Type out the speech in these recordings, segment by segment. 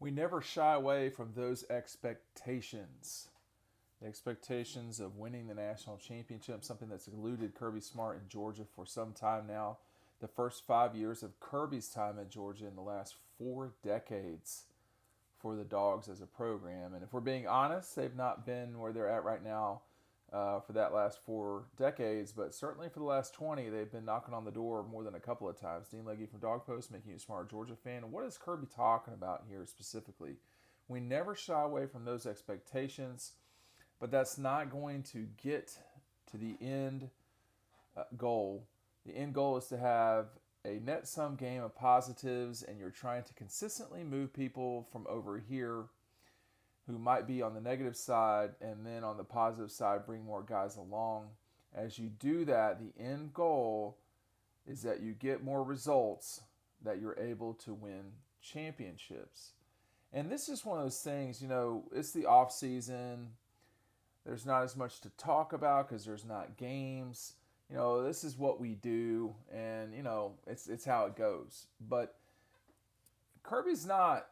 we never shy away from those expectations. The expectations of winning the national championship, something that's eluded Kirby Smart in Georgia for some time now. The first 5 years of Kirby's time at Georgia in the last 4 decades for the Dogs as a program. And if we're being honest, they've not been where they're at right now for that last 4 decades, but certainly for the last 20, they've been knocking on the door more than a couple of times. Dean Legge from Dog Post, making you a smart Georgia fan. What is Kirby talking about here specifically? We never shy away from those expectations, but that's not going to get to the end goal. The end goal is to have a net sum game of positives, and you're trying to consistently move people from over here who might be on the negative side, and then on the positive side, bring more guys along. As you do that, the end goal is that you get more results, that you're able to win championships. And this is one of those things, it's the off season. There's not as much to talk about because there's not games. This is what we do, and it's how it goes. But Kirby's not,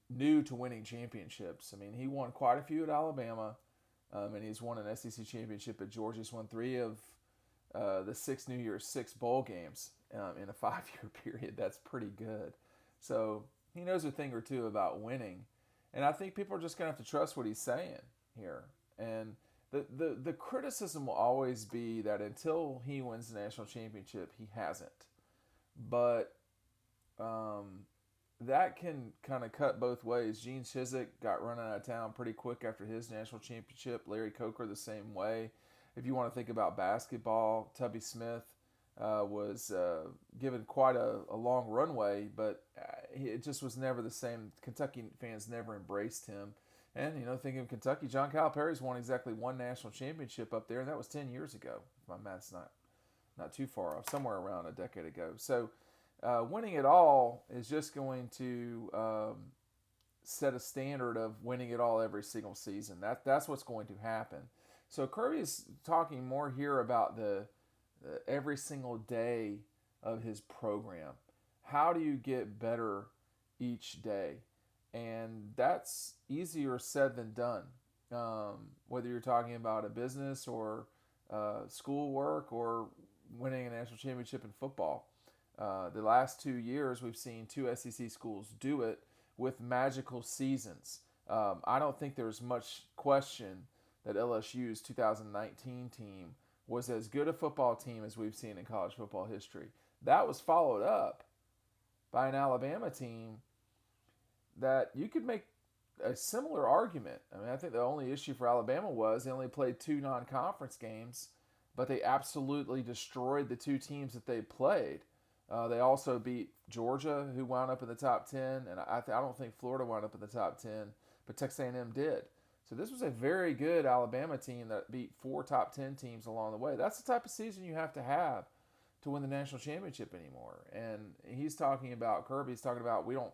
new to winning championships. I mean, he won quite a few at Alabama, and he's won an SEC championship at Georgia. He's won 3 of the 6 New Year's 6 bowl games in a 5-year period. That's pretty good. So he knows a thing or two about winning, and I think people are just going to have to trust what he's saying here. And the criticism will always be that until he wins the national championship, he hasn't. But that can kind of cut both ways. Gene Chizik got run out of town pretty quick after his national championship. Larry Coker the same way. If you want to think about basketball, Tubby Smith was given quite a long runway, but it just was never the same. Kentucky fans never embraced him. And, thinking of Kentucky, John Calipari's won exactly 1 national championship up there, and that was 10 years ago. If my math's not too far off, somewhere around a decade ago. So winning it all is just going to set a standard of winning it all every single season. That's what's going to happen. So Kirby is talking more here about the every single day of his program. How do you get better each day? And that's easier said than done. Whether you're talking about a business or schoolwork or winning a national championship in football. The last 2 years, we've seen 2 SEC schools do it with magical seasons. I don't think there's much question that LSU's 2019 team was as good a football team as we've seen in college football history. That was followed up by an Alabama team that you could make a similar argument. I mean, I think the only issue for Alabama was they only played 2 non-conference games, but they absolutely destroyed the 2 teams that they played. They also beat Georgia, who wound up in the top 10, and I don't think Florida wound up in the top 10, but Texas A&M did. So this was a very good Alabama team that beat 4 top 10 teams along the way. That's the type of season you have to win the national championship anymore. And Kirby's talking about we don't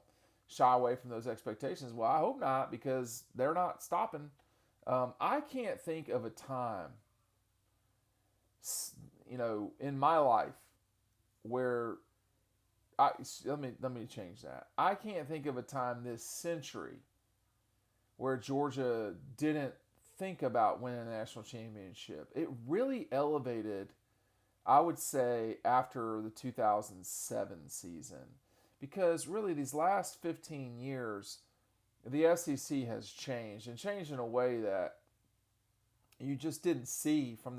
shy away from those expectations. Well, I hope not, because they're not stopping. I can't think of a time, in my life where let me change that. I can't think of a time this century where Georgia didn't think about winning a national championship. It really elevated, I would say, after the 2007 season. Because really these last 15 years, the SEC has changed, and changed in a way that you just didn't see from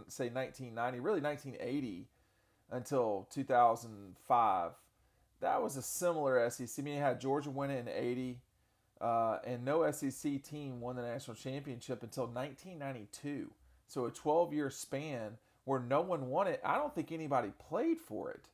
say 1990, really 1980 until 2005. That was a similar SEC. I mean, you had Georgia win it in 80, and no SEC team won the national championship until 1992. So a 12-year span where no one won it. I don't think anybody played for it.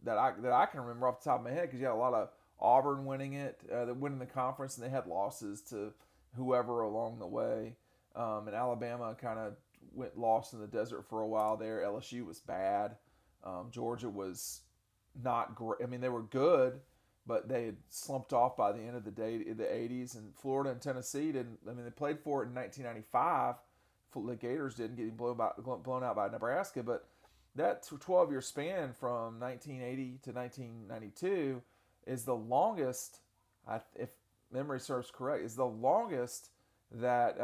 That I can remember off the top of my head, because you had a lot of Auburn winning it, winning the conference, and they had losses to whoever along the way. And Alabama kind of went lost in the desert for a while there. LSU was bad. Georgia was not great. I mean, they were good, but they had slumped off by the end of the day in the 80s. And Florida and Tennessee didn't. I mean, they played for it in 1995. The Gators didn't get blown out by Nebraska, but that 12-year span from 1980 to 1992 is the longest, if memory serves correct, is the longest that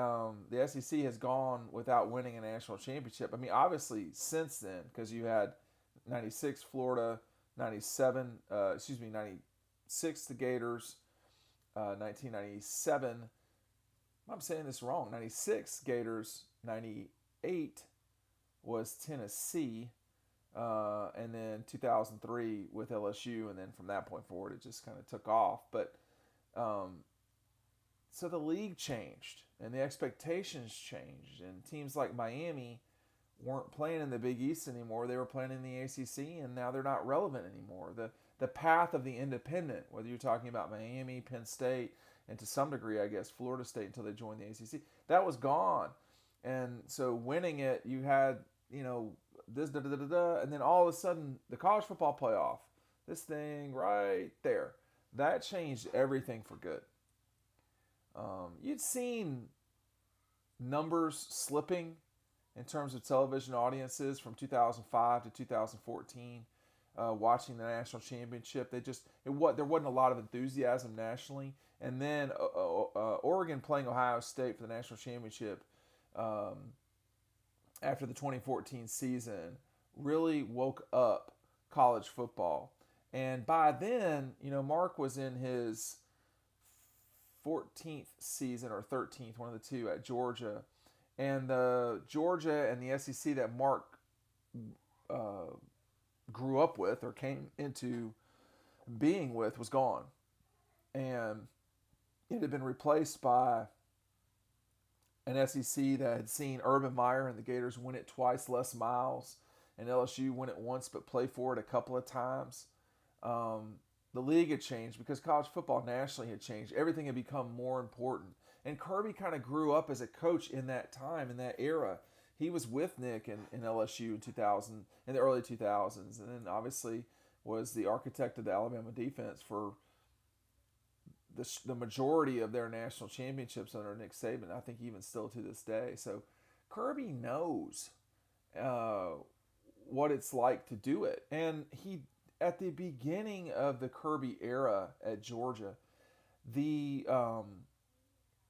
the SEC has gone without winning a national championship. I mean, obviously since then, because you had 96 Florida, 96 the Gators, 1997. I'm saying this wrong. 96 Gators, 98 was Tennessee, and then 2003 with LSU, and then from that point forward, it just kind of took off. But so the league changed, and the expectations changed, and teams like Miami weren't playing in the Big East anymore. They were playing in the ACC, and now they're not relevant anymore. The path of the independent, whether you're talking about Miami, Penn State, and to some degree, I guess, Florida State until they joined the ACC, that was gone. And so winning it, you had, this, and then all of a sudden, the college football playoff, this thing right there, that changed everything for good. You'd seen numbers slipping in terms of television audiences from 2005 to 2014. Watching the national championship, there wasn't a lot of enthusiasm nationally, and then Oregon playing Ohio State for the national championship after the 2014 season really woke up college football. And by then, Mark was in his 14th season or 13th, one of the two, at Georgia. And the Georgia and the SEC that Mark grew up with or came into being with was gone. And it had been replaced by an SEC that had seen Urban Meyer and the Gators win it twice less miles, and LSU win it once but play for it a couple of times. The league had changed because college football nationally had changed. Everything had become more important. And Kirby kind of grew up as a coach in that time, in that era. He was with Nick in LSU in the early 2000s, and then obviously was the architect of the Alabama defense for the majority of their national championships under Nick Saban. I think even still to this day. So Kirby knows what it's like to do it, and he, at the beginning of the Kirby era at Georgia, the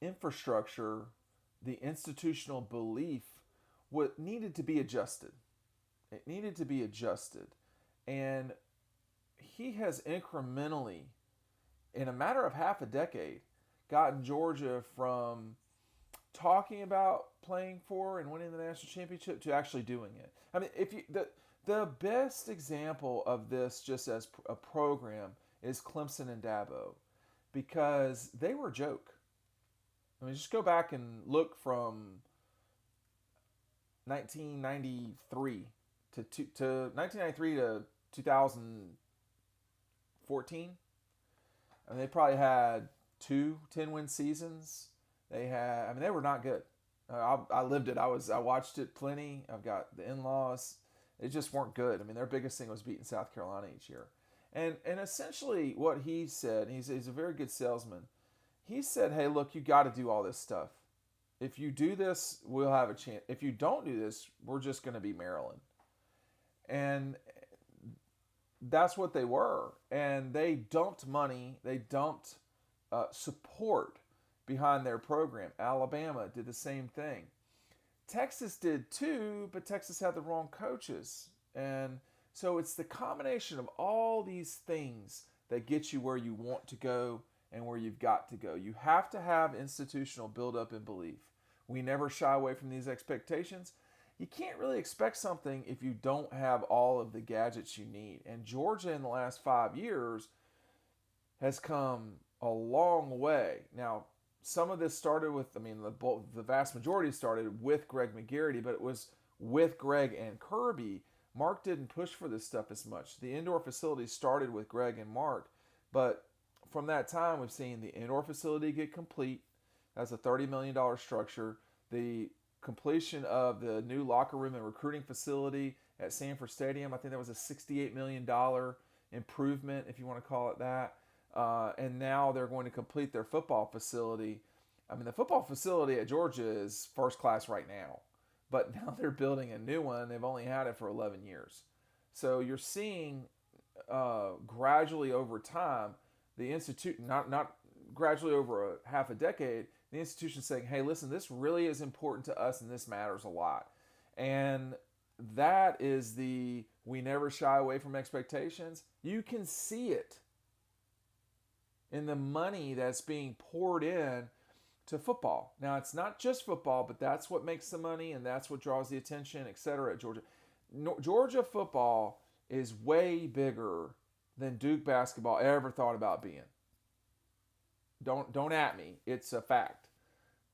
infrastructure, the institutional belief, what needed to be adjusted. It needed to be adjusted. And he has incrementally, in a matter of half a decade, gotten Georgia from talking about playing for and winning the national championship to actually doing it. I mean, the best example of this just as a program is Clemson and Dabo, because they were a joke. I mean, just go back and look from 1993 to 1993 to 2014. I mean, they probably had 2 10-win seasons. They were not good. I lived it. I watched it plenty. I've got the in-laws. They just weren't good. I mean, their biggest thing was beating South Carolina each year. And essentially what he said, he's a very good salesman. He said, hey, look, you got to do all this stuff. If you do this, we'll have a chance. If you don't do this, we're just going to be Maryland. And that's what they were. And they dumped money. They dumped support behind their program. Alabama did the same thing. Texas did too, but Texas had the wrong coaches. And so it's the combination of all these things that get you where you want to go and where you've got to go. You have to have institutional build-up and belief. We never shy away from these expectations. You can't really expect something if you don't have all of the gadgets you need. And Georgia in the last 5 years has come a long way. Now, some of this started with, the vast majority started with Greg McGarity, but it was with Greg and Kirby. Mark didn't push for this stuff as much. The indoor facility started with Greg and Mark, but from that time, we've seen the indoor facility get complete. That's a $30 million structure. The completion of the new locker room and recruiting facility at Sanford Stadium, I think that was a $68 million improvement, if you want to call it that. And now they're going to complete their football facility. I mean, the football facility at Georgia is first class right now. but now they're building a new one. They've only had it for 11 years. So you're seeing gradually over time, the institute, not gradually over a half a decade, the institution saying, hey, listen, this really is important to us and this matters a lot. And that is we never shy away from expectations. You can see it in the money that's being poured in to football. Now, it's not just football, but that's what makes the money and that's what draws the attention, et cetera, at Georgia. Georgia football is way bigger than Duke basketball ever thought about being. Don't at me. It's a fact.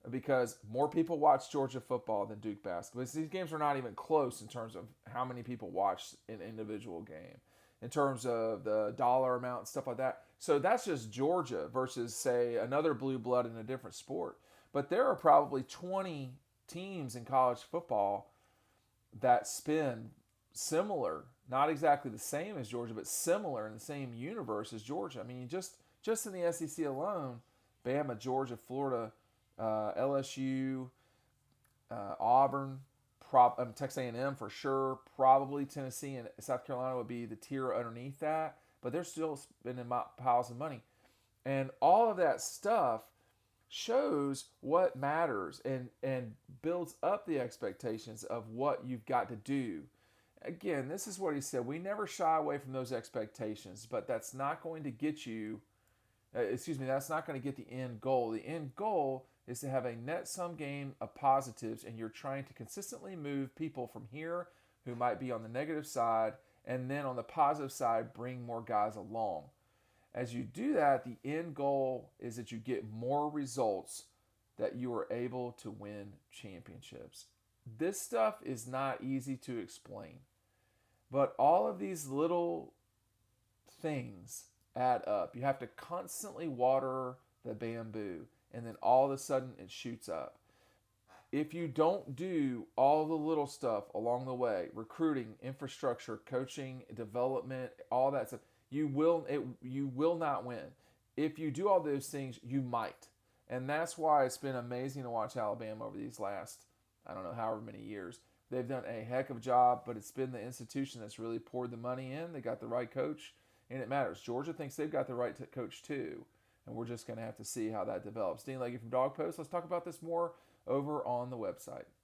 Because more people watch Georgia football than Duke basketball. These games are not even close in terms of how many people watch an individual game, in terms of the dollar amount and stuff like that. So that's just Georgia versus, say, another blue blood in a different sport. But there are probably 20 teams in college football that spend similar, not exactly the same as Georgia, but similar in the same universe as Georgia. I mean, just in the SEC alone, Bama, Georgia, Florida, LSU, Auburn, Texas A&M for sure. Probably Tennessee and South Carolina would be the tier underneath that, but they're still spending piles of money. And all of that stuff shows what matters and builds up the expectations of what you've got to do. Again, this is what he said. We never shy away from those expectations, but that's not going to get you, that's not going to get the end goal. The end goal is to have a net sum game of positives, and you're trying to consistently move people from here who might be on the negative side, and then on the positive side, bring more guys along. As you do that, the end goal is that you get more results, that you are able to win championships. This stuff is not easy to explain, but all of these little things add up. You have to constantly water the bamboo, and then all of a sudden it shoots up. If you don't do all the little stuff along the way, recruiting, infrastructure, coaching, development, all that stuff, you will not win. If you do all those things, you might. And that's why it's been amazing to watch Alabama over these last, I don't know, however many years. They've done a heck of a job, but it's been the institution that's really poured the money in. They got the right coach, and it matters. Georgia thinks they've got the right coach too, and we're just going to have to see how that develops. Dean Legge from Dog Post. Let's talk about this more over on the website.